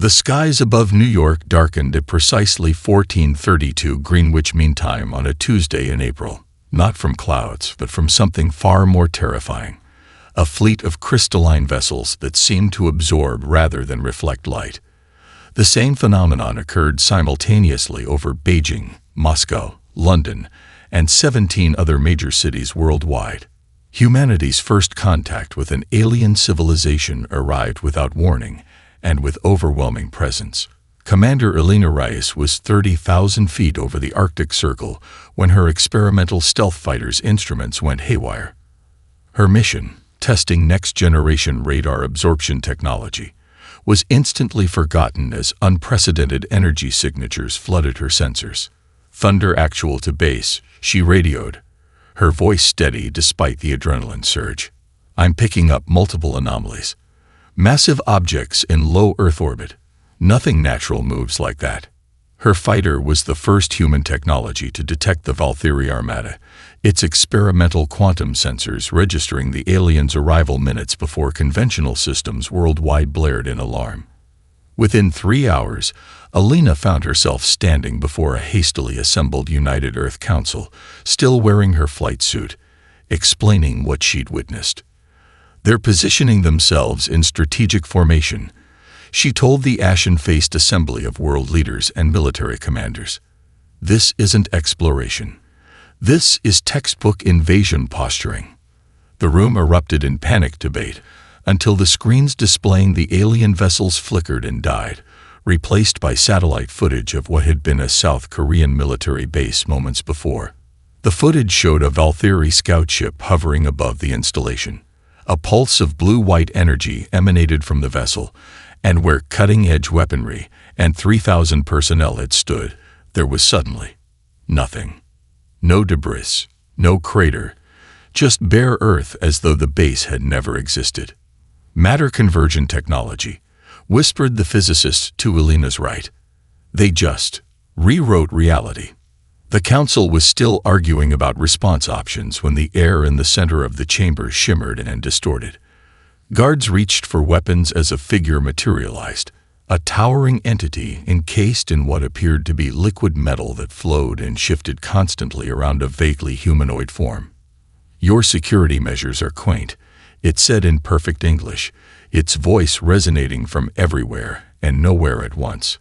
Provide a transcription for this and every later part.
The skies above New York darkened at precisely 14:32 Greenwich Mean Time on a Tuesday in April, not from clouds, but from something far more terrifying, a fleet of crystalline vessels that seemed to absorb rather than reflect light. The same phenomenon occurred simultaneously over Beijing, Moscow, London, and 17 other major cities worldwide. Humanity's first contact with an alien civilization arrived without warning and with overwhelming presence. Commander Elena Reyes was 30,000 feet over the Arctic Circle when her experimental stealth fighter's instruments went haywire. Her mission, testing next-generation radar absorption technology, was instantly forgotten as unprecedented energy signatures flooded her sensors. "Thunder actual to base," she radioed, her voice steady despite the adrenaline surge. "I'm picking up multiple anomalies. Massive objects in low Earth orbit. Nothing natural moves like that." Her fighter was the first human technology to detect the Valkyrie Armada, its experimental quantum sensors registering the aliens' arrival minutes before conventional systems worldwide blared in alarm. Within 3 hours, Elena found herself standing before a hastily assembled United Earth Council, still wearing her flight suit, explaining what she'd witnessed. "They're positioning themselves in strategic formation," she told the ashen-faced assembly of world leaders and military commanders. "This isn't exploration. This is textbook invasion posturing." The room erupted in panic debate until the screens displaying the alien vessels flickered and died, replaced by satellite footage of what had been a South Korean military base moments before. The footage showed a Valkyrie scout ship hovering above the installation. A pulse of blue-white energy emanated from the vessel, and where cutting-edge weaponry and 3,000 personnel had stood, there was suddenly nothing. No debris, no crater, just bare earth as though the base had never existed. "Matter conversion technology," whispered the physicist to Elena's right. "They just rewrote reality." The council was still arguing about response options when the air in the center of the chamber shimmered and distorted. Guards reached for weapons as a figure materialized, a towering entity encased in what appeared to be liquid metal that flowed and shifted constantly around a vaguely humanoid form. "Your security measures are quaint," it said in perfect English, its voice resonating from everywhere and nowhere at once.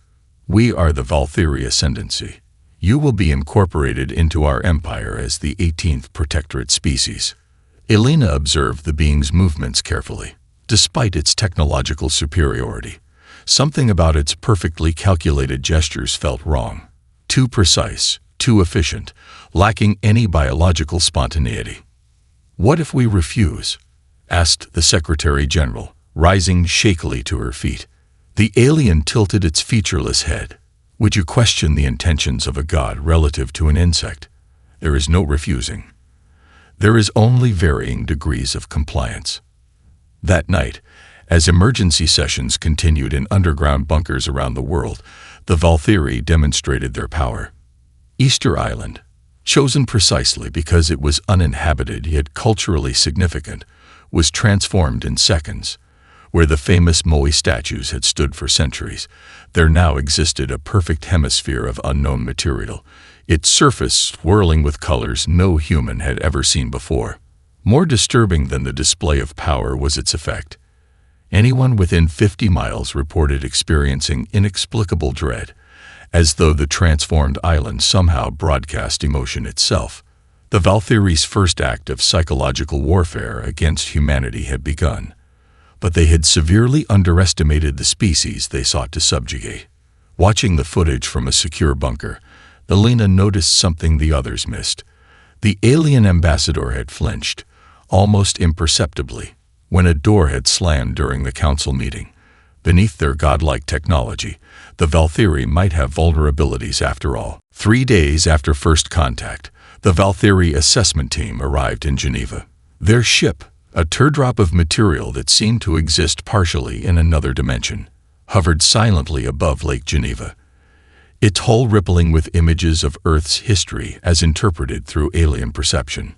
"We are the Valkyrie Ascendancy. You will be incorporated into our empire as the 18th protectorate species." Elena observed the being's movements carefully. Despite its technological superiority, something about its perfectly calculated gestures felt wrong. Too precise, too efficient, lacking any biological spontaneity. "What if we refuse?" asked the Secretary General, rising shakily to her feet. The alien tilted its featureless head. "Would you question the intentions of a god relative to an insect? There is no refusing. There is only varying degrees of compliance." That night, as emergency sessions continued in underground bunkers around the world, the Valkyrie demonstrated their power. Easter Island, chosen precisely because it was uninhabited yet culturally significant, was transformed in seconds. Where the famous Moai statues had stood for centuries, there now existed a perfect hemisphere of unknown material, its surface swirling with colors no human had ever seen before. More disturbing than the display of power was its effect. Anyone within 50 miles reported experiencing inexplicable dread, as though the transformed island somehow broadcast emotion itself. The Valkyrie's first act of psychological warfare against humanity had begun, but they had severely underestimated the species they sought to subjugate. Watching the footage from a secure bunker, Elena noticed something the others missed. The alien ambassador had flinched, almost imperceptibly, when a door had slammed during the council meeting. Beneath their godlike technology, the Valkyrie might have vulnerabilities after all. 3 days after first contact, the Valkyrie assessment team arrived in Geneva. Their ship, a teardrop of material that seemed to exist partially in another dimension, hovered silently above Lake Geneva, its hull rippling with images of Earth's history as interpreted through alien perception.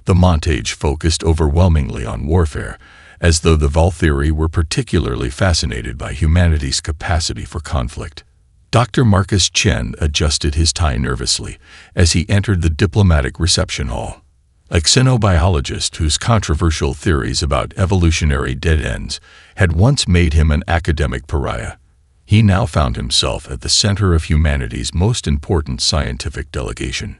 The montage focused overwhelmingly on warfare, as though the Valkyrie were particularly fascinated by humanity's capacity for conflict. Dr. Marcus Chen adjusted his tie nervously as he entered the diplomatic reception hall. A xenobiologist whose controversial theories about evolutionary dead ends had once made him an academic pariah, he now found himself at the center of humanity's most important scientific delegation.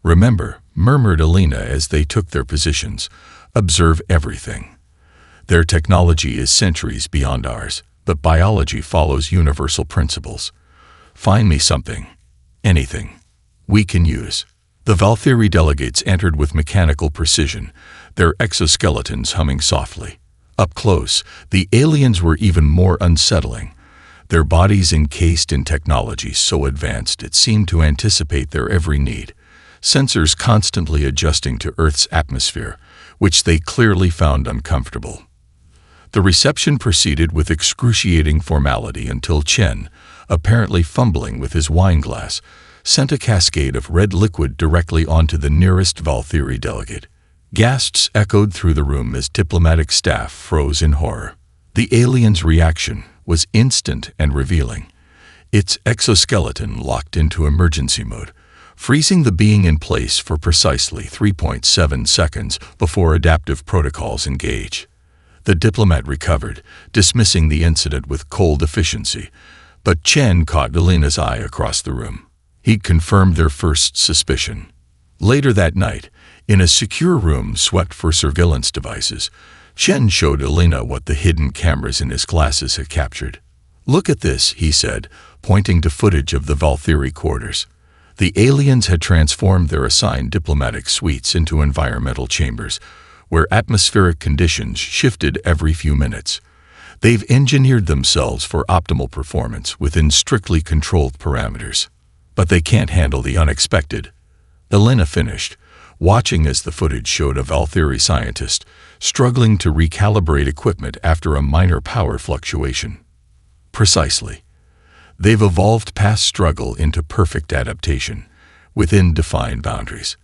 "Remember," murmured Alina as they took their positions, "observe everything. Their technology is centuries beyond ours, but biology follows universal principles. Find me something, anything, we can use." The Valkyrie delegates entered with mechanical precision, their exoskeletons humming softly. Up close, the aliens were even more unsettling, their bodies encased in technology so advanced it seemed to anticipate their every need, sensors constantly adjusting to Earth's atmosphere, which they clearly found uncomfortable. The reception proceeded with excruciating formality until Chen, apparently fumbling with his wine glass, sent a cascade of red liquid directly onto the nearest Valkyrie delegate. Gasps echoed through the room as diplomatic staff froze in horror. The alien's reaction was instant and revealing. Its exoskeleton locked into emergency mode, freezing the being in place for precisely 3.7 seconds before adaptive protocols engage. The diplomat recovered, dismissing the incident with cold efficiency, but Chen caught Alina's eye across the room. He'd confirmed their first suspicion. Later that night, in a secure room swept for surveillance devices, Chen showed Alina what the hidden cameras in his glasses had captured. "Look at this," he said, pointing to footage of the Valkyrie quarters. The aliens had transformed their assigned diplomatic suites into environmental chambers, where atmospheric conditions shifted every few minutes. They've engineered themselves for optimal performance within strictly controlled parameters. But they can't handle the unexpected. Alina finished, watching as the footage showed a Valkyrie scientist struggling to recalibrate equipment after a minor power fluctuation. Precisely. They've evolved past struggle into perfect adaptation, within defined boundaries.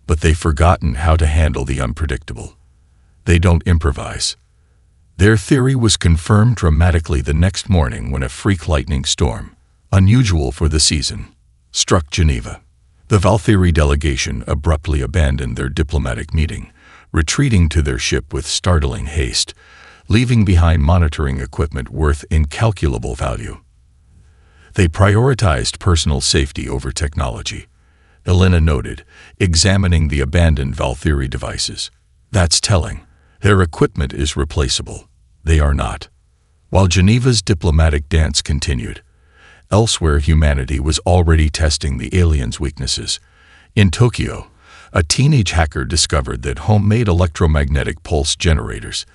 But they've forgotten how to handle the unpredictable. They don't improvise. Their theory was confirmed dramatically the next morning when a freak lightning storm, unusual for the season, struck Geneva. The Valkyrie delegation abruptly abandoned their diplomatic meeting, retreating to their ship with startling haste, leaving behind monitoring equipment worth incalculable value. They prioritized personal safety over technology, Alina noted, examining the abandoned Valkyrie devices. That's telling. Their equipment is replaceable. They are not. While Geneva's diplomatic dance continued, elsewhere humanity was already testing the aliens' weaknesses. In Tokyo, a teenage hacker discovered that homemade electromagnetic pulse generators,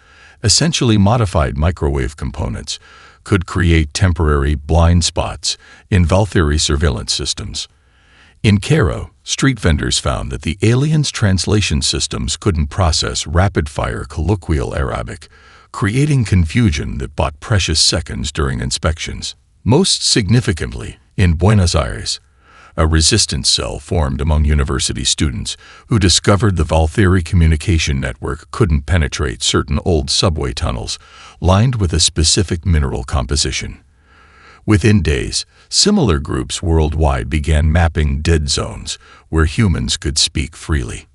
essentially modified microwave components, could create temporary blind spots in Valkyrie surveillance systems. In Cairo, street vendors found that the aliens' translation systems couldn't process rapid-fire colloquial Arabic, creating confusion that bought precious seconds during inspections. Most significantly, in Buenos Aires, a resistance cell formed among university students who discovered the Valkyrie communication network couldn't penetrate certain old subway tunnels lined with a specific mineral composition. Within days, similar groups worldwide began mapping dead zones where humans could speak freely.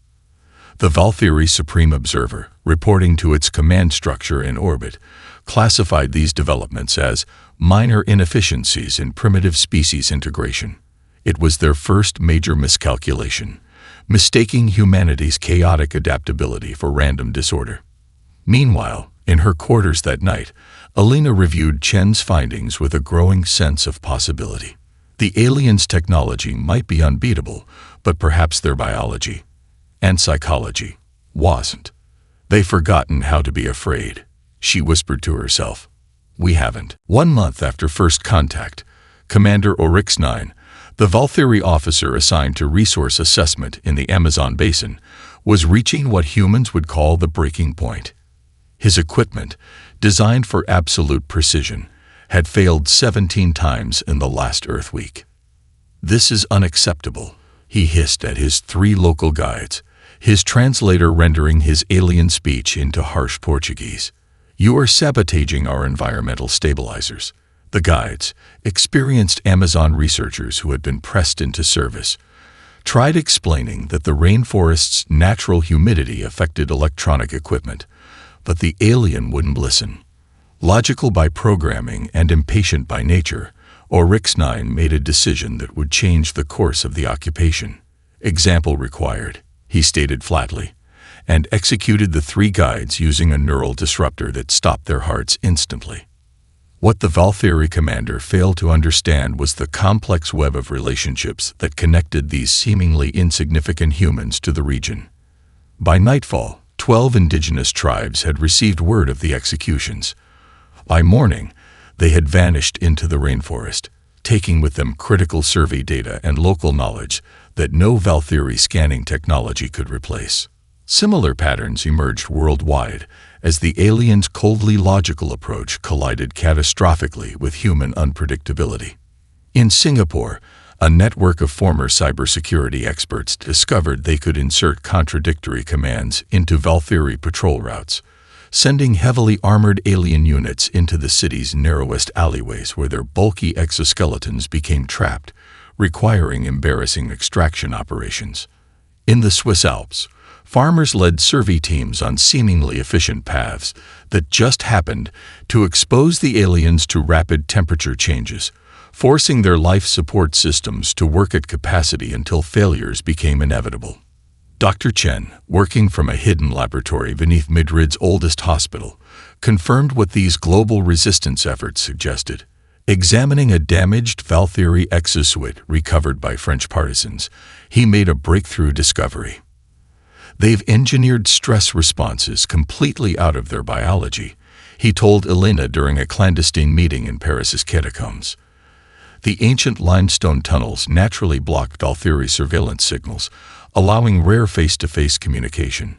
The Valkyrie Supreme Observer, reporting to its command structure in orbit, classified these developments as minor inefficiencies in primitive species integration. It was their first major miscalculation, mistaking humanity's chaotic adaptability for random disorder. Meanwhile, in her quarters that night, Alina reviewed Chen's findings with a growing sense of possibility. The aliens' technology might be unbeatable, but perhaps their biology and psychology wasn't. They've forgotten how to be afraid, she whispered to herself. We haven't. 1 month after first contact, Commander Orcs 9, the Valkyrie officer assigned to resource assessment in the Amazon basin, was reaching what humans would call the breaking point. His equipment, designed for absolute precision, had failed 17 times in the last Earth week. This is unacceptable, he hissed at his 3 local guides, his translator rendering his alien speech into harsh Portuguese. "You are sabotaging our environmental stabilizers." The guides, experienced Amazon researchers who had been pressed into service, tried explaining that the rainforest's natural humidity affected electronic equipment, but the alien wouldn't listen. Logical by programming and impatient by nature, Orcs 9 made a decision that would change the course of the occupation. "Example required," he stated flatly, and executed the 3 guides using a neural disruptor that stopped their hearts instantly. What the Valkyrie commander failed to understand was the complex web of relationships that connected these seemingly insignificant humans to the region. By nightfall, 12 indigenous tribes had received word of the executions. By morning, they had vanished into the rainforest, taking with them critical survey data and local knowledge that no Valkyrie scanning technology could replace. Similar patterns emerged worldwide as the aliens' coldly logical approach collided catastrophically with human unpredictability. In Singapore, a network of former cybersecurity experts discovered they could insert contradictory commands into Valkyrie patrol routes, sending heavily armored alien units into the city's narrowest alleyways where their bulky exoskeletons became trapped, requiring embarrassing extraction operations. In the Swiss Alps, farmers led survey teams on seemingly efficient paths that just happened to expose the aliens to rapid temperature changes, forcing their life support systems to work at capacity until failures became inevitable. Dr. Chen, working from a hidden laboratory beneath Madrid's oldest hospital, confirmed what these global resistance efforts suggested. Examining a damaged Valkyrie exosuit recovered by French partisans, he made a breakthrough discovery. "They've engineered stress responses completely out of their biology," he told Elena during a clandestine meeting in Paris's catacombs. The ancient limestone tunnels naturally blocked Valkyrie surveillance signals, allowing rare face-to-face communication.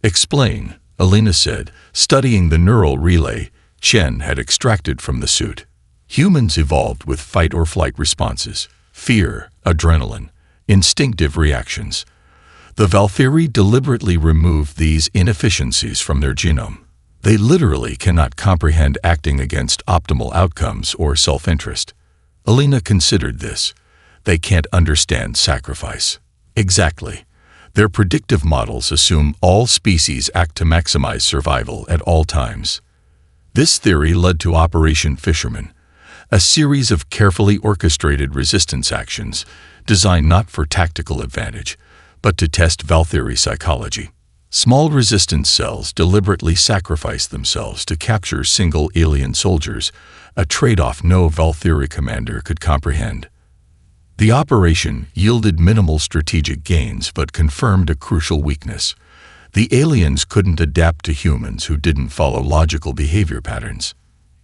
"Explain," Elena said, studying the neural relay Chen had extracted from the suit. "Humans evolved with fight-or-flight responses, fear, adrenaline, instinctive reactions. The Valkyrie deliberately removed these inefficiencies from their genome. They literally cannot comprehend acting against optimal outcomes or self-interest." Elena considered this. "They can't understand sacrifice." Exactly. Their predictive models assume all species act to maximize survival at all times. This theory led to Operation Fisherman, a series of carefully orchestrated resistance actions designed not for tactical advantage, but to test Valkyrie psychology. Small resistance cells deliberately sacrificed themselves to capture single alien soldiers, a trade-off no Valkyrie commander could comprehend. The operation yielded minimal strategic gains but confirmed a crucial weakness. The aliens couldn't adapt to humans who didn't follow logical behavior patterns.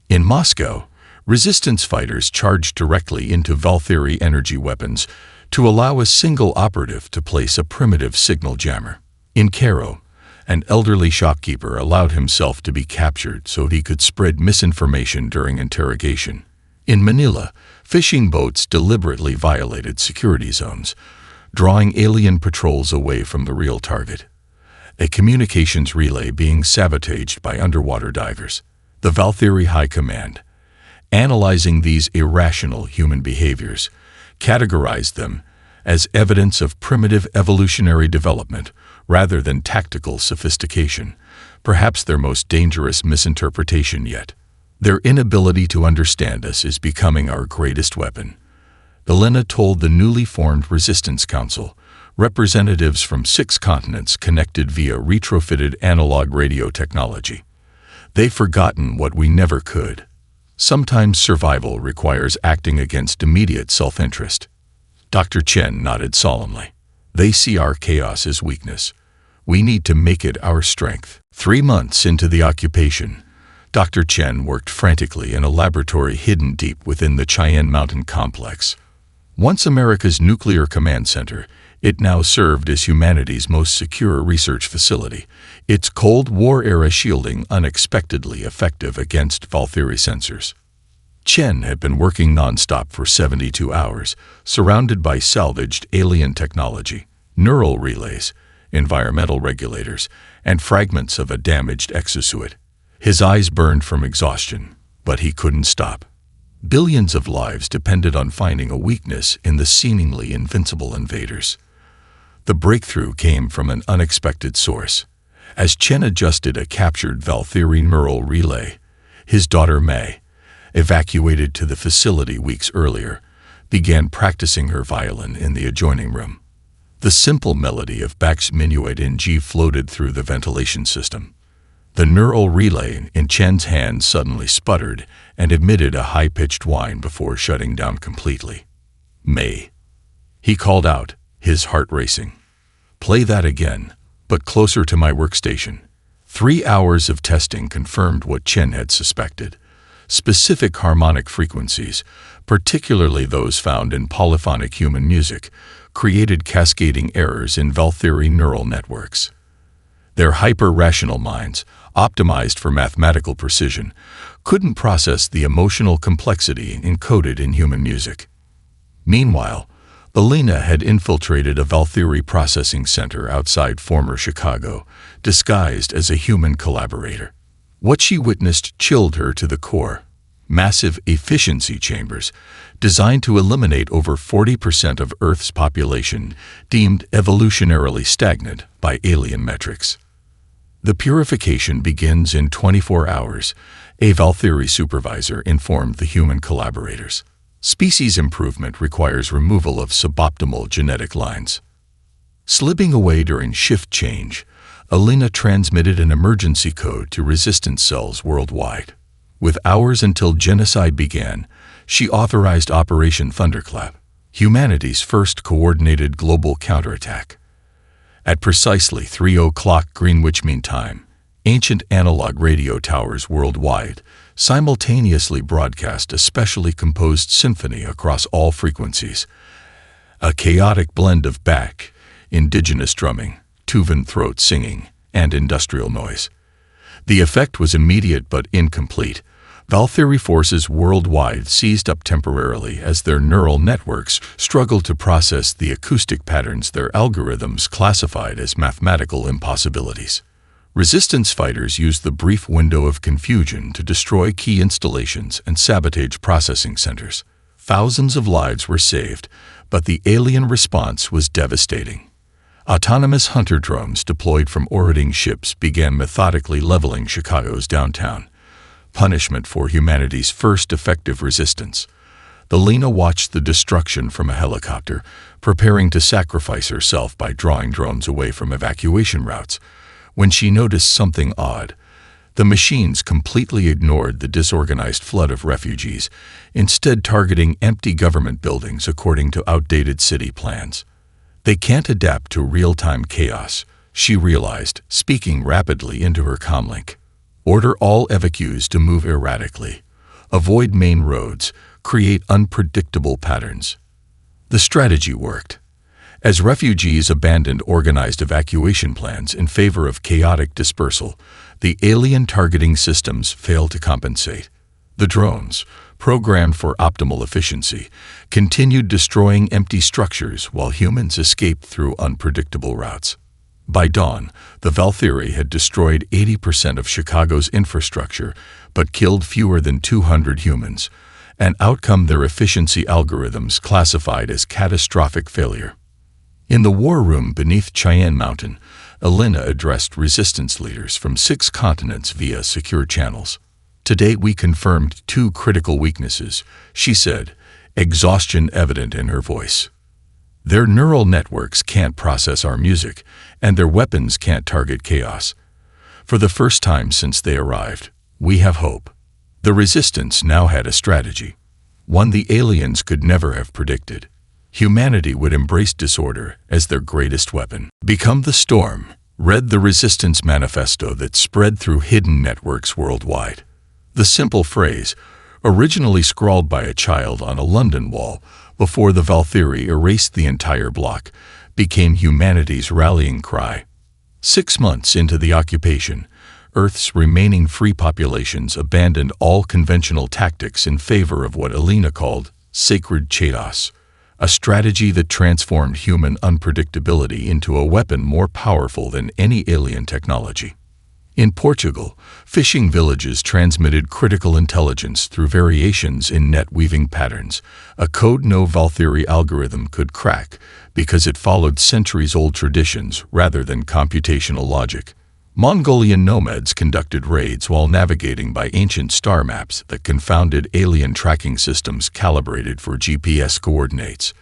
In Moscow, resistance fighters charged directly into Valkyrie energy weapons to allow a single operative to place a primitive signal jammer. In Cairo, an elderly shopkeeper allowed himself to be captured so he could spread misinformation during interrogation. In Manila, fishing boats deliberately violated security zones, drawing alien patrols away from the real target. A communications relay being sabotaged by underwater divers. The Valkyrie High Command, analyzing these irrational human behaviors, categorized them as evidence of primitive evolutionary development rather than tactical sophistication, perhaps their most dangerous misinterpretation yet. Their inability to understand us is becoming our greatest weapon. Elena told the newly formed Resistance Council, representatives from 6 continents connected via retrofitted analog radio technology. They've forgotten what we never could. Sometimes survival requires acting against immediate self-interest. Dr. Chen nodded solemnly. They see our chaos as weakness. We need to make it our strength. 3 months into the occupation, Dr. Chen worked frantically in a laboratory hidden deep within the Cheyenne Mountain complex. Once America's nuclear command center, it now served as humanity's most secure research facility, its Cold War-era shielding unexpectedly effective against Valkyrie sensors. Chen had been working nonstop for 72 hours, surrounded by salvaged alien technology, neural relays, environmental regulators, and fragments of a damaged exosuit. His eyes burned from exhaustion, but he couldn't stop. Billions of lives depended on finding a weakness in the seemingly invincible invaders. The breakthrough came from an unexpected source. As Chen adjusted a captured Valkyrie neural relay, his daughter May, evacuated to the facility weeks earlier, began practicing her violin in the adjoining room. The simple melody of Bach's Minuet in G floated through the ventilation system. The neural relay in Chen's hand suddenly sputtered and emitted a high-pitched whine before shutting down completely. "May," he called out, his heart racing. "Play that again, but closer to my workstation." 3 hours of testing confirmed what Chen had suspected. Specific harmonic frequencies, particularly those found in polyphonic human music, created cascading errors in Valkyrie neural networks. Their hyper-rational minds, optimized for mathematical precision, couldn't process the emotional complexity encoded in human music. Meanwhile, Alina had infiltrated a Valkyrie processing center outside former Chicago, disguised as a human collaborator. What she witnessed chilled her to the core. Massive efficiency chambers, designed to eliminate over 40% of Earth's population, deemed evolutionarily stagnant by alien metrics. "The purification begins in 24 hours," a Valkyrie supervisor informed the human collaborators. "Species improvement requires removal of suboptimal genetic lines." Slipping away during shift change, Alina transmitted an emergency code to resistance cells worldwide. With hours until genocide began, she authorized Operation Thunderclap, humanity's first coordinated global counterattack. At precisely 3:00 Greenwich Mean Time, ancient analog radio towers worldwide simultaneously broadcast a specially composed symphony across all frequencies. A chaotic blend of Bach, indigenous drumming, Tuvan throat singing, and industrial noise. The effect was immediate but incomplete. Valkyrie forces worldwide seized up temporarily as their neural networks struggled to process the acoustic patterns their algorithms classified as mathematical impossibilities. Resistance fighters used the brief window of confusion to destroy key installations and sabotage processing centers. Thousands of lives were saved, but the alien response was devastating. Autonomous hunter drones deployed from orbiting ships began methodically leveling Chicago's downtown. Punishment for humanity's first effective resistance. Alina watched the destruction from a helicopter, preparing to sacrifice herself by drawing drones away from evacuation routes, when she noticed something odd. The machines completely ignored the disorganized flood of refugees, instead targeting empty government buildings according to outdated city plans. They can't adapt to real-time chaos, she realized, speaking rapidly into her comlink. Order all evacuees to move erratically. Avoid main roads. Create unpredictable patterns. The strategy worked. As refugees abandoned organized evacuation plans in favor of chaotic dispersal, the alien targeting systems failed to compensate. The drones, programmed for optimal efficiency, continued destroying empty structures while humans escaped through unpredictable routes. By dawn, the Valkyrie had destroyed 80% of Chicago's infrastructure, but killed fewer than 200 humans, an outcome their efficiency algorithms classified as catastrophic failure. In the war room beneath Cheyenne Mountain, Alina addressed resistance leaders from 6 continents via secure channels. "Today we confirmed 2 critical weaknesses," she said, exhaustion evident in her voice. "Their neural networks can't process our music, and their weapons can't target chaos. For the first time since they arrived, we have hope." The resistance now had a strategy, one the aliens could never have predicted. Humanity would embrace disorder as their greatest weapon. "Become the storm," read the resistance manifesto that spread through hidden networks worldwide. The simple phrase, originally scrawled by a child on a London wall before the Valkyrie erased the entire block, became humanity's rallying cry. 6 months into the occupation, Earth's remaining free populations abandoned all conventional tactics in favor of what Alina called sacred chaos, a strategy that transformed human unpredictability into a weapon more powerful than any alien technology. In Portugal, fishing villages transmitted critical intelligence through variations in net weaving patterns, a code no Valkyrie algorithm could crack because it followed centuries-old traditions rather than computational logic. Mongolian nomads conducted raids while navigating by ancient star maps that confounded alien tracking systems calibrated for GPS coordinates.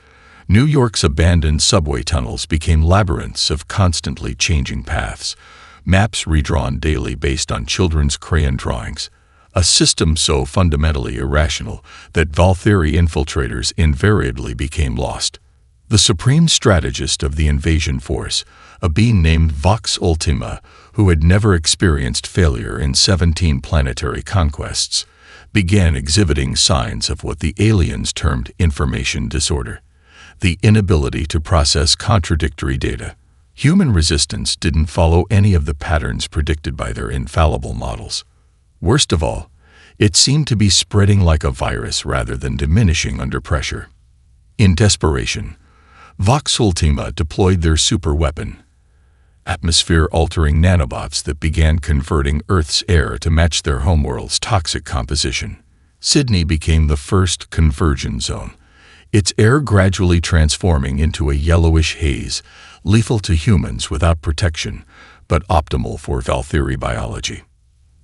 New York's abandoned subway tunnels became labyrinths of constantly changing paths, maps redrawn daily based on children's crayon drawings, a system so fundamentally irrational that Valkyrie infiltrators invariably became lost. The supreme strategist of the invasion force, a being named Vox Ultima, who had never experienced failure in 17 planetary conquests, began exhibiting signs of what the aliens termed information disorder, the inability to process contradictory data. Human resistance didn't follow any of the patterns predicted by their infallible models. Worst of all, it seemed to be spreading like a virus rather than diminishing under pressure. In desperation, Vox Ultima deployed their superweapon, atmosphere-altering nanobots that began converting Earth's air to match their homeworld's toxic composition. Sydney became the first conversion zone, its air gradually transforming into a yellowish haze, lethal to humans without protection, but optimal for Valkyrie biology.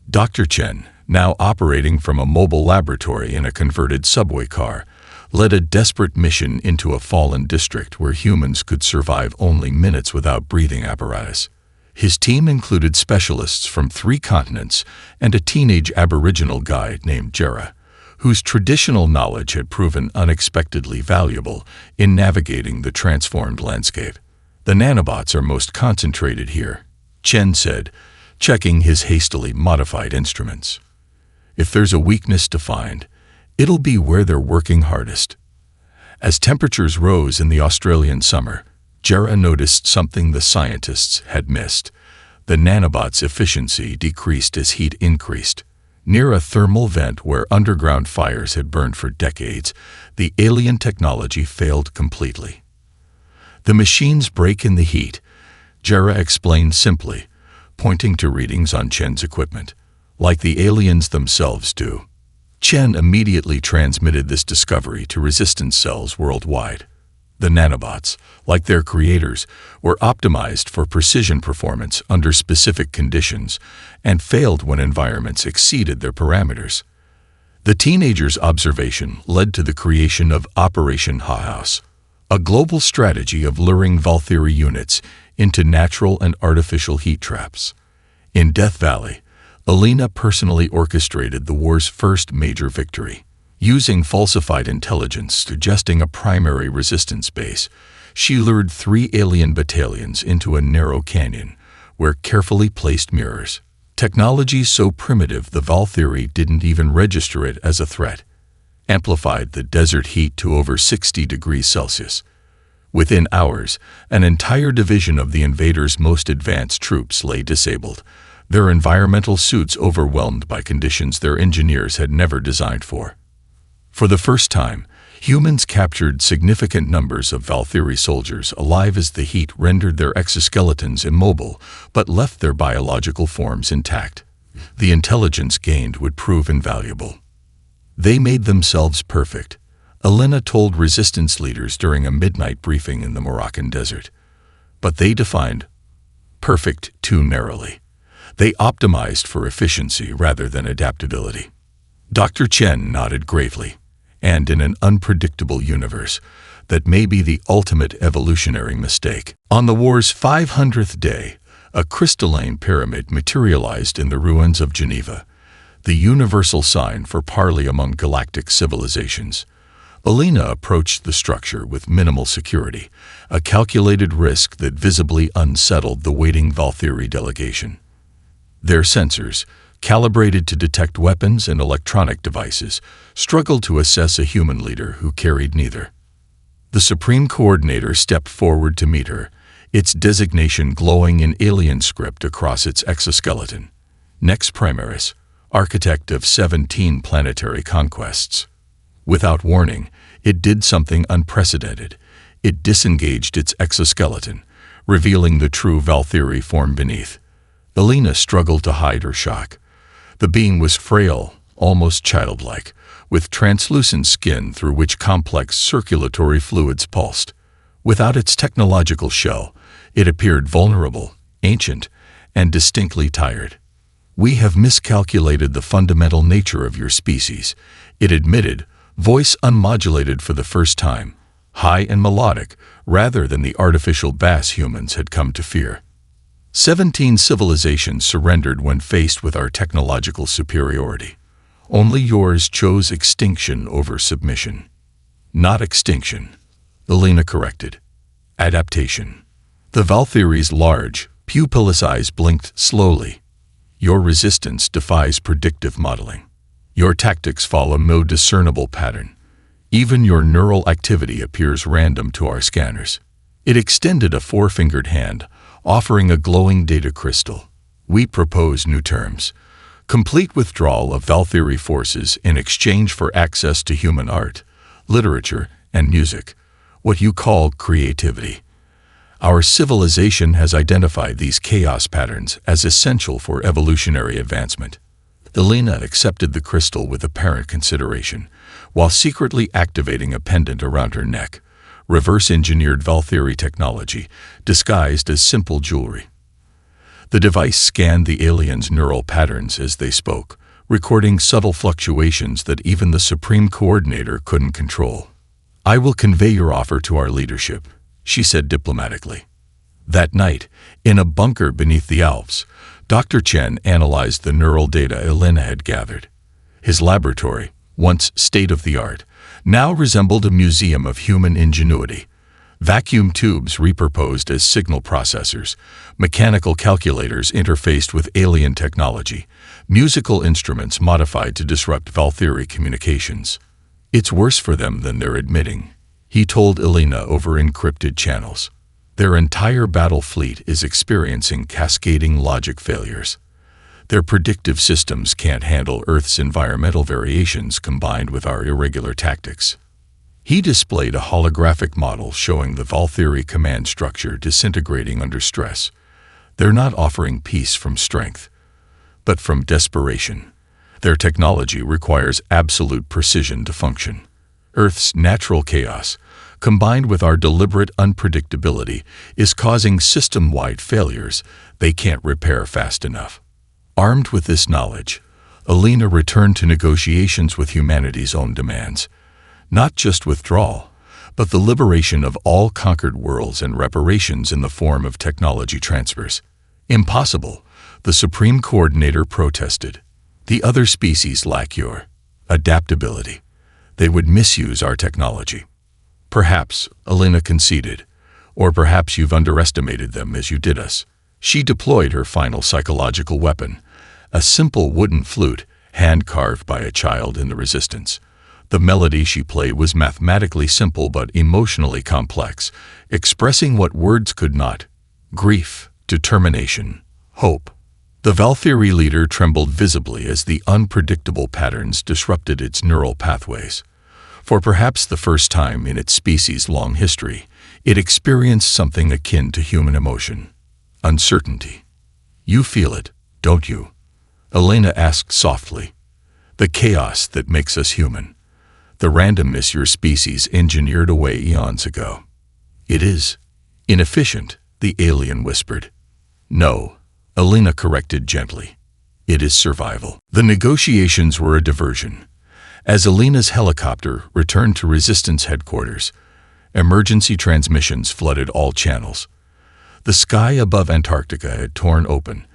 Dr. Chen, now operating from a mobile laboratory in a converted subway car, led a desperate mission into a fallen district where humans could survive only minutes without breathing apparatus. His team included specialists from 3 continents and a teenage Aboriginal guide named Jera, whose traditional knowledge had proven unexpectedly valuable in navigating the transformed landscape. "The nanobots are most concentrated here," Chen said, checking his hastily modified instruments. "If there's a weakness to find, it'll be where they're working hardest." As temperatures rose in the Australian summer, Jera noticed something the scientists had missed. The nanobots' efficiency decreased as heat increased. Near a thermal vent where underground fires had burned for decades, the alien technology failed completely. "The machines break in the heat," Jera explained simply, pointing to readings on Chen's equipment, "like the aliens themselves do." Chen immediately transmitted this discovery to resistance cells worldwide. The nanobots, like their creators, were optimized for precision performance under specific conditions and failed when environments exceeded their parameters. The teenager's observation led to the creation of Operation House, a global strategy of luring Valkyrie units into natural and artificial heat traps. In Death Valley, Alina personally orchestrated the war's first major victory. Using falsified intelligence suggesting a primary resistance base, she lured 3 alien battalions into a narrow canyon where carefully placed mirrors, technology so primitive the Valkyrie didn't even register it as a threat, amplified the desert heat to over 60 degrees Celsius. Within hours, an entire division of the invaders' most advanced troops lay disabled, their environmental suits overwhelmed by conditions their engineers had never designed for. For the first time, humans captured significant numbers of Valkyrie soldiers alive as the heat rendered their exoskeletons immobile but left their biological forms intact. The intelligence gained would prove invaluable. "They made themselves perfect," Alina told resistance leaders during a midnight briefing in the Moroccan desert. But they defined perfect too narrowly. They optimized for efficiency rather than adaptability. Dr. Chen nodded gravely. "And in an unpredictable universe, that may be the ultimate evolutionary mistake." On the war's 500th day, a crystalline pyramid materialized in the ruins of Geneva, the universal sign for parley among galactic civilizations. Alina approached the structure with minimal security, a calculated risk that visibly unsettled the waiting Valkyrie delegation. Their sensors, calibrated to detect weapons and electronic devices, struggled to assess a human leader who carried neither. The Supreme Coordinator stepped forward to meet her, its designation glowing in alien script across its exoskeleton. Nex Primaris, architect of 17 planetary conquests. Without warning, it did something unprecedented. It disengaged its exoskeleton, revealing the true Valkyrie form beneath. Elena struggled to hide her shock. The being was frail, almost childlike, with translucent skin through which complex circulatory fluids pulsed. Without its technological shell, it appeared vulnerable, ancient, and distinctly tired. "We have miscalculated the fundamental nature of your species," it admitted, voice unmodulated for the first time, high and melodic, rather than the artificial bass humans had come to fear. 17 civilizations surrendered when faced with our technological superiority. Only yours chose extinction over submission. Not extinction, Elena corrected. Adaptation. The Valkyrie's large, pupilless eyes blinked slowly. Your resistance defies predictive modeling. Your tactics follow no discernible pattern. Even your neural activity appears random to our scanners. It extended a four-fingered hand, offering a glowing data crystal. "We propose new terms. Complete withdrawal of Valkyrie forces in exchange for access to human art, literature, and music, what you call creativity. Our civilization has identified these chaos patterns as essential for evolutionary advancement." Elena accepted the crystal with apparent consideration, while secretly activating a pendant around her neck, reverse-engineered Valkyrie technology, disguised as simple jewelry. The device scanned the aliens' neural patterns as they spoke, recording subtle fluctuations that even the Supreme Coordinator couldn't control. "I will convey your offer to our leadership," she said diplomatically. That night, in a bunker beneath the Alps, Dr. Chen analyzed the neural data Elena had gathered. His laboratory, once state-of-the-art, now resembled a museum of human ingenuity. Vacuum tubes repurposed as signal processors, mechanical calculators interfaced with alien technology, musical instruments modified to disrupt Valkyrie communications. "It's worse for them than they're admitting," he told Elena over encrypted channels. "Their entire battle fleet is experiencing cascading logic failures. Their predictive systems can't handle Earth's environmental variations combined with our irregular tactics." He displayed a holographic model showing the Valkyrie command structure disintegrating under stress. "They're not offering peace from strength, but from desperation. Their technology requires absolute precision to function. Earth's natural chaos, combined with our deliberate unpredictability, is causing system-wide failures they can't repair fast enough." Armed with this knowledge, Elena returned to negotiations with humanity's own demands. Not just withdrawal, but the liberation of all conquered worlds and reparations in the form of technology transfers. "Impossible," the Supreme Coordinator protested. "The other species lack your adaptability. They would misuse our technology." "Perhaps," Elena conceded, "or perhaps you've underestimated them as you did us." She deployed her final psychological weapon, a simple wooden flute, hand-carved by a child in the Resistance. The melody she played was mathematically simple but emotionally complex, expressing what words could not: grief, determination, hope. The Valkyrie leader trembled visibly as the unpredictable patterns disrupted its neural pathways. For perhaps the first time in its species' long history, it experienced something akin to human emotion: uncertainty. "You feel it, don't you?" Elena asked softly. "The chaos that makes us human. The randomness your species engineered away eons ago." "It is inefficient," the alien whispered. "No," Elena corrected gently. "It is survival." The negotiations were a diversion. As Elena's helicopter returned to Resistance headquarters, emergency transmissions flooded all channels. The sky above Antarctica had torn open,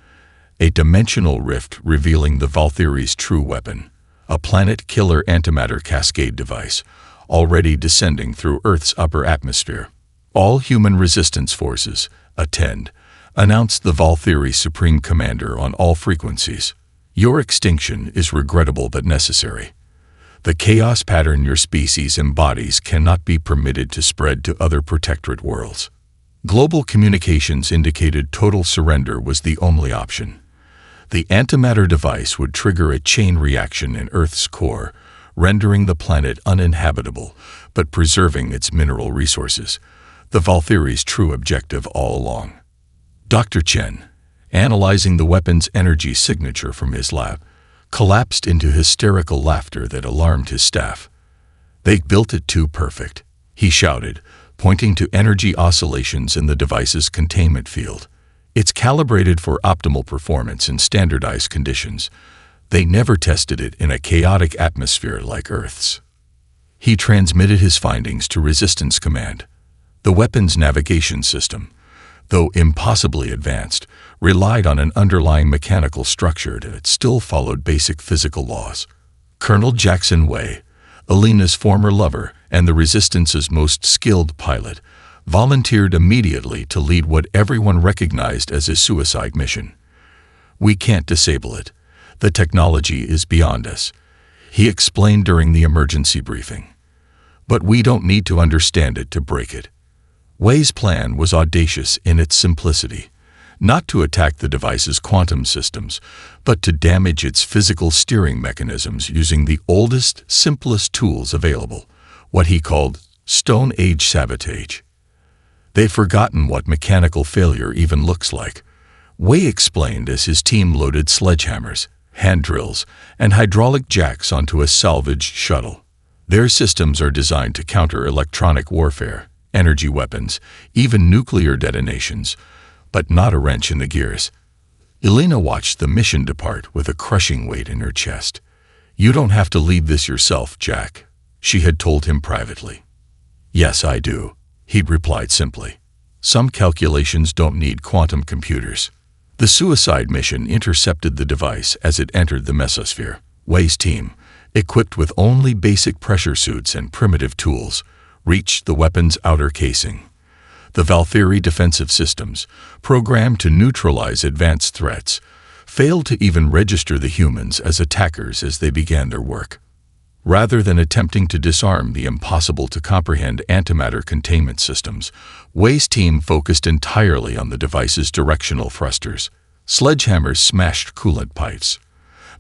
a dimensional rift revealing the Valkyrie's true weapon, a planet-killer antimatter cascade device, already descending through Earth's upper atmosphere. "All human resistance forces, attend," announced the Valkyrie Supreme Commander on all frequencies. "Your extinction is regrettable but necessary. The chaos pattern your species embodies cannot be permitted to spread to other protectorate worlds." Global communications indicated total surrender was the only option. The antimatter device would trigger a chain reaction in Earth's core, rendering the planet uninhabitable, but preserving its mineral resources, the Valthyri's true objective all along. Dr. Chen, analyzing the weapon's energy signature from his lab, collapsed into hysterical laughter that alarmed his staff. "They built it too perfect," he shouted, pointing to energy oscillations in the device's containment field. "It's calibrated for optimal performance in standardized conditions. They never tested it in a chaotic atmosphere like Earth's." He transmitted his findings to Resistance Command. The weapon's navigation system, though impossibly advanced, relied on an underlying mechanical structure that still followed basic physical laws. Colonel Jackson Wei, Alina's former lover and the Resistance's most skilled pilot, volunteered immediately to lead what everyone recognized as a suicide mission. "We can't disable it. The technology is beyond us," he explained during the emergency briefing. "But we don't need to understand it to break it." Wei's plan was audacious in its simplicity, not to attack the device's quantum systems, but to damage its physical steering mechanisms using the oldest, simplest tools available, what he called Stone Age sabotage. "They've forgotten what mechanical failure even looks like," Wei explained as his team loaded sledgehammers, hand drills, and hydraulic jacks onto a salvaged shuttle. "Their systems are designed to counter electronic warfare, energy weapons, even nuclear detonations, but not a wrench in the gears." Elena watched the mission depart with a crushing weight in her chest. "You don't have to lead this yourself, Jack," she had told him privately. "Yes, I do," he'd replied simply. "Some calculations don't need quantum computers." The suicide mission intercepted the device as it entered the mesosphere. Wei's team, equipped with only basic pressure suits and primitive tools, reached the weapon's outer casing. The Valthyri defensive systems, programmed to neutralize advanced threats, failed to even register the humans as attackers as they began their work. Rather than attempting to disarm the impossible-to-comprehend antimatter containment systems, Wei's team focused entirely on the device's directional thrusters. Sledgehammers smashed coolant pipes.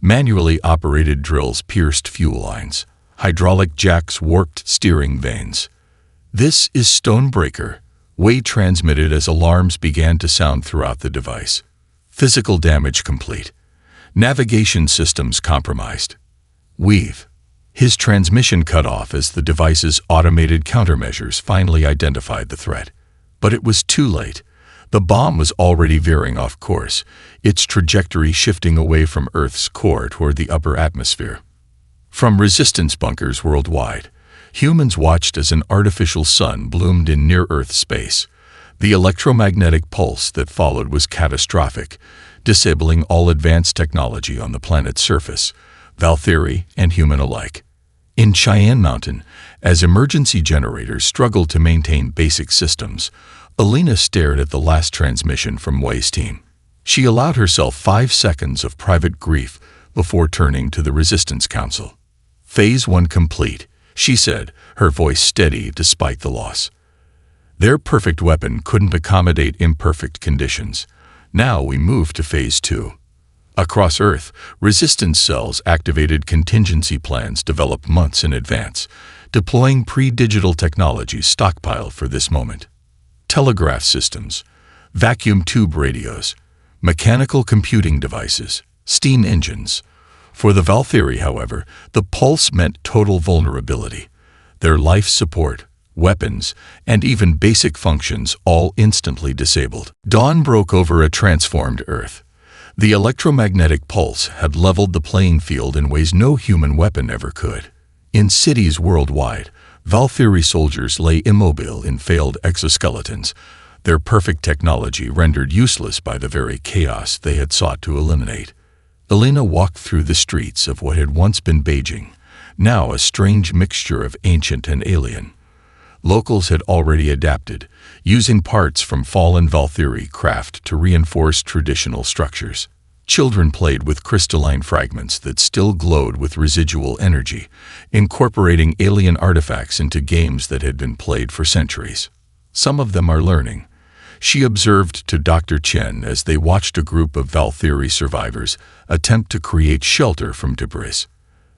Manually operated drills pierced fuel lines. Hydraulic jacks warped steering vanes. "This is Stonebreaker," Wei transmitted as alarms began to sound throughout the device. "Physical damage complete. Navigation systems compromised. We've." His transmission cut off as the device's automated countermeasures finally identified the threat. But it was too late. The bomb was already veering off course, its trajectory shifting away from Earth's core toward the upper atmosphere. From resistance bunkers worldwide, humans watched as an artificial sun bloomed in near-Earth space. The electromagnetic pulse that followed was catastrophic, disabling all advanced technology on the planet's surface, Valthyri and human alike. In Cheyenne Mountain, as emergency generators struggled to maintain basic systems, Alina stared at the last transmission from Wei's team. She allowed herself 5 seconds of private grief before turning to the Resistance Council. "Phase 1 complete," she said, her voice steady despite the loss. "Their perfect weapon couldn't accommodate imperfect conditions. Now we move to Phase 2. Across Earth, resistance cells activated contingency plans developed months in advance, deploying pre-digital technologies stockpiled for this moment. Telegraph systems, vacuum tube radios, mechanical computing devices, steam engines. For the Valthyri, however, the pulse meant total vulnerability. Their life support, weapons, and even basic functions all instantly disabled. Dawn broke over a transformed Earth. The electromagnetic pulse had leveled the playing field in ways no human weapon ever could. In cities worldwide, Valthyri soldiers lay immobile in failed exoskeletons, their perfect technology rendered useless by the very chaos they had sought to eliminate. Elena walked through the streets of what had once been Beijing, now a strange mixture of ancient and alien. Locals had already adapted, using parts from fallen Valthyri craft to reinforce traditional structures. Children played with crystalline fragments that still glowed with residual energy, incorporating alien artifacts into games that had been played for centuries. "Some of them are learning," she observed to Dr. Chen as they watched a group of Valthyri survivors attempt to create shelter from debris.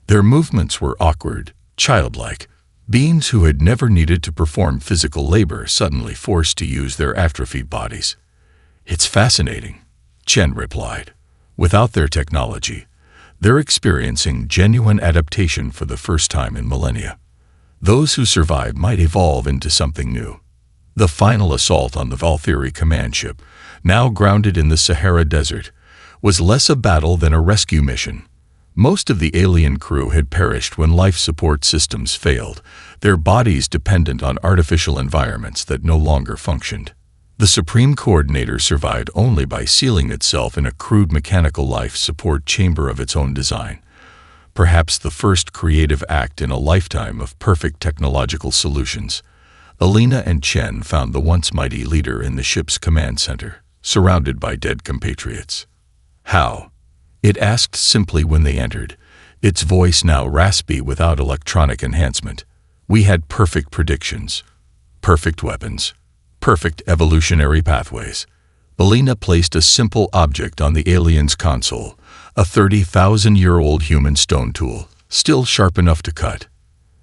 Their movements were awkward, childlike. Beings who had never needed to perform physical labor suddenly forced to use their atrophied bodies. "It's fascinating," Chen replied. "Without their technology, they're experiencing genuine adaptation for the first time in millennia. Those who survive might evolve into something new." The final assault on the Valkyrie command ship, now grounded in the Sahara Desert, was less a battle than a rescue mission. Most of the alien crew had perished when life support systems failed, their bodies dependent on artificial environments that no longer functioned. The Supreme Coordinator survived only by sealing itself in a crude mechanical life support chamber of its own design, perhaps the first creative act in a lifetime of perfect technological solutions. Alina and Chen found the once mighty leader in the ship's command center, surrounded by dead compatriots. "How?" it asked simply when they entered, its voice now raspy without electronic enhancement. "We had perfect predictions, perfect weapons, perfect evolutionary pathways." Alina placed a simple object on the alien's console, a 30,000-year-old human stone tool, still sharp enough to cut.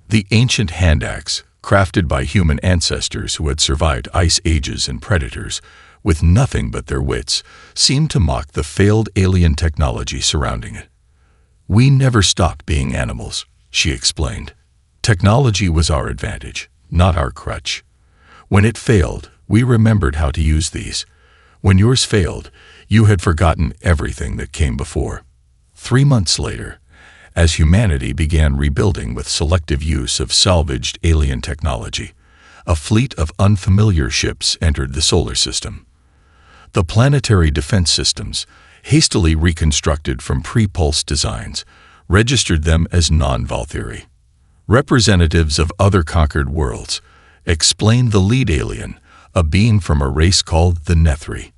The ancient hand axe, crafted by human ancestors who had survived ice ages and predators, with nothing but their wits, seemed to mock the failed alien technology surrounding it. "We never stopped being animals," she explained. "Technology was our advantage, not our crutch. When it failed, we remembered how to use these. When yours failed, you had forgotten everything that came before." 3 months later, as humanity began rebuilding with selective use of salvaged alien technology, a fleet of unfamiliar ships entered the solar system. The planetary defense systems, hastily reconstructed from pre-pulse designs, registered them as non-Valkyrie. Representatives of other conquered worlds explained the lead alien, a being from a race called the Nethri.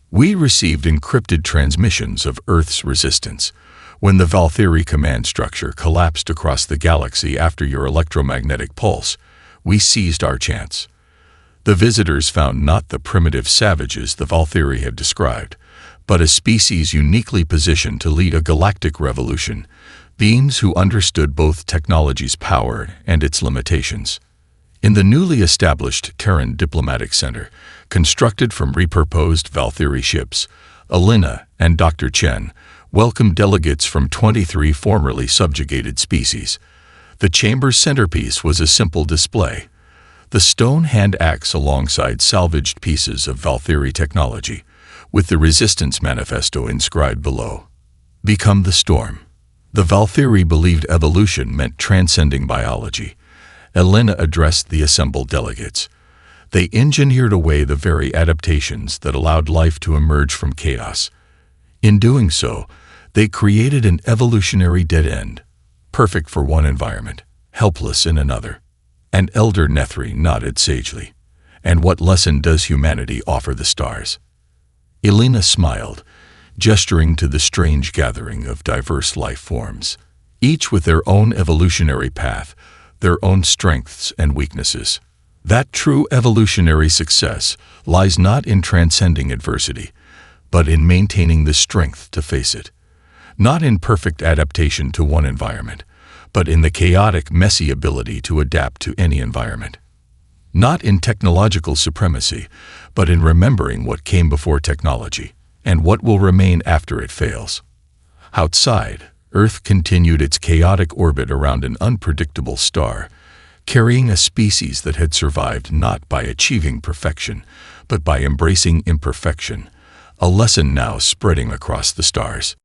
"We received encrypted transmissions of Earth's resistance. When the Valkyrie command structure collapsed across the galaxy after your electromagnetic pulse, we seized our chance." The visitors found not the primitive savages the Valkyrie had described, but a species uniquely positioned to lead a galactic revolution, beings who understood both technology's power and its limitations. In the newly established Terran Diplomatic Center, constructed from repurposed Valkyrie ships, Alina and Dr. Chen welcomed delegates from 23 formerly subjugated species. The chamber's centerpiece was a simple display: the stone hand axe alongside salvaged pieces of Valkyrie technology, with the Resistance Manifesto inscribed below. "Become the storm." The Valkyrie believed evolution meant transcending biology. Alina addressed the assembled delegates. They engineered away the very adaptations that allowed life to emerge from chaos. In doing so, they created an evolutionary dead end, perfect for one environment, helpless in another. And Elder Nethri nodded sagely. "And what lesson does humanity offer the stars?" Alina smiled, gesturing to the strange gathering of diverse life forms, each with their own evolutionary path, their own strengths and weaknesses. That true evolutionary success lies not in transcending adversity, but in maintaining the strength to face it. Not in perfect adaptation to one environment, but in the chaotic, messy ability to adapt to any environment. Not in technological supremacy, but in remembering what came before technology, and what will remain after it fails. Outside, Earth continued its chaotic orbit around an unpredictable star, carrying a species that had survived not by achieving perfection, but by embracing imperfection, a lesson now spreading across the stars.